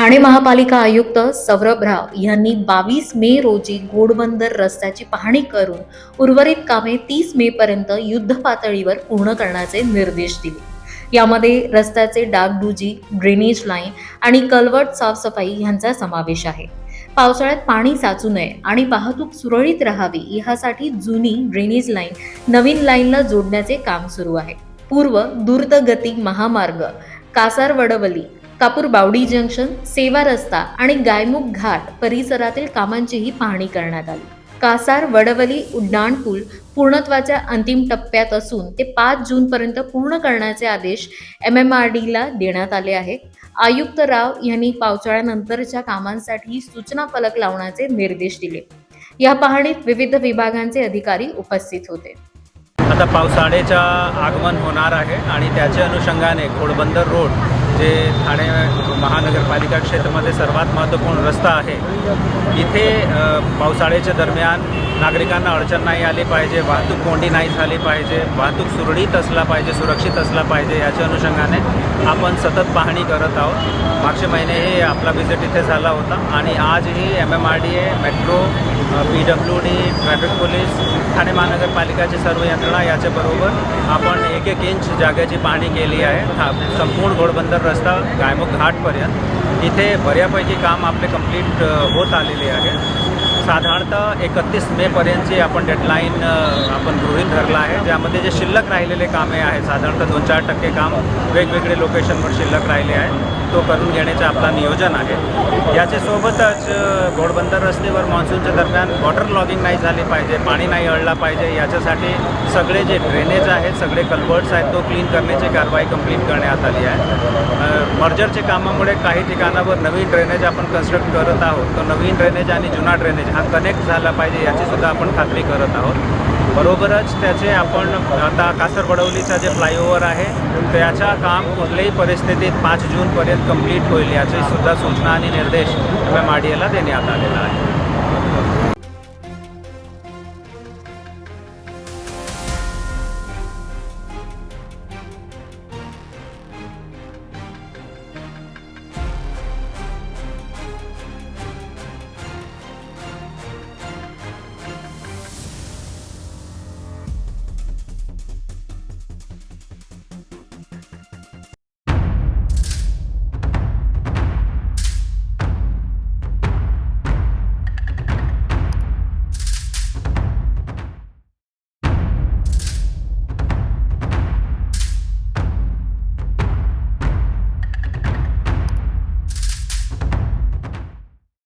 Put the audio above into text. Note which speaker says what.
Speaker 1: ठाणे महापालिका आयुक्त सौरभ राव यांनी 22 मे रोजी घोडबंदर रस्त्याची पाहणी करून उर्वरित कामे 30 मे पर्यंत युद्धपातळीवर पूर्ण करण्याचे निर्देश दिले. यामध्ये रस्त्याचे डागडुजी, ड्रेनेज लाईन आणि कल्वर्ट साफसफाई यांचा समावेश आहे. पावसाळ्यात पाणी साचू नये आणि वाहतूक सुरळीत राहावी यासाठी जुनी ड्रेनेज लाईन नवीन लाईनला जोडण्याचे काम सुरू आहे. पूर्व द्रुतगती महामार्ग, कासार वडवली, कापूर बावडी जंक्शन, सेवा रस्ता आणि गायमुख घाट परिसरातील कामांचीही पाहणी करण्यात आली. कासार वडवली उड्डाणपूल पूर्णत्वाच्या अंतिम टप्प्यात असून ते 5 जूनपर्यंत पूर्ण करण्याचे आदेश MMRDला देण्यात आले आहे. आयुक्त राव यांनी पावसाळ्यानंतरच्या कामांसाठी सूचना फलक लावण्याचे निर्देश दिले. या पाहणीत विविध विभागांचे अधिकारी उपस्थित होते.
Speaker 2: आता पावसाळ्याचा आगमन होणार आहे आणि त्याच्या अनुषंगाने घोडबंदर रोड जे ठाणे महानगरपालिका क्षेत्रामध्ये सर्वात महत्त्वपूर्ण रस्ता आहे, इथे पावसाळ्याच्या दरम्यान नागरिकांना अडचण नाही आली पाहिजे, वाहतूक कोंडी नाही झाली पाहिजे, वाहतूक सुरळीत असला पाहिजे, सुरक्षित असला पाहिजे, याच्या अनुषंगाने आपण सतत पाहणी करत आहोत. मागचे महिने हे आपला व्हिजिट इथे झाला होता आणि आजही MMRDA, metro, PWD, traffic police, Thane महानगरपालिकाची सर्व यंत्रणा याच्याबरोबर आपण एक इंच जागेची पाहणी केली आहे. संपूर्ण घोडबंदर रस्ता गायमुख घाटपर्यंत इथे बऱ्यापैकी काम आपले कंप्लीट होत आलेले आहे. साधारणतः 31 मेपर्यंतची आपण डेडलाईन आपण गृहीत धरला आहे, ज्यामध्ये जे शिल्लक राहिलेले कामे आहेत, साधारणतः 2-4% काम वेगवेगळे लोकेशनवर शिल्लक राहिले आहे, तो करून घेण्याचे आपला नियोजन आहे. याच्यासोबतच घोडबंदर रस्त्यावर मान्सूनच्या दरम्यान वॉटर लॉगिंग नाही झाली पाहिजे, पाणी नाही अडला पाहिजे, याच्यासाठी सगळे जे ड्रेनेज आहेत, सगळे कल्वर्ट्स आहेत, तो क्लीन करण्याची कारवाई कंप्लीट करण्यात आली आहे. मर्जरच्या कामामुळे काही ठिकाणावर नवीन ड्रेनेज आपण कन्स्ट्रक्ट करत आहोत, तो नवीन ड्रेनेज आणि जुना ड्रेनेज हा कनेक्ट झाला पाहिजे याचीसुद्धा आपण खात्री करत आहोत. बरोबरच त्याचे आपण आता कासार वडवलीचा जे फ्लायओव्हर आहे त्याचा काम कुठल्याही परिस्थितीत 5 जूनपर्यंत कंप्लीट होईल याची सुद्धा सूचना आणि निर्देश MMRDAला देण्यात आलेला आहे.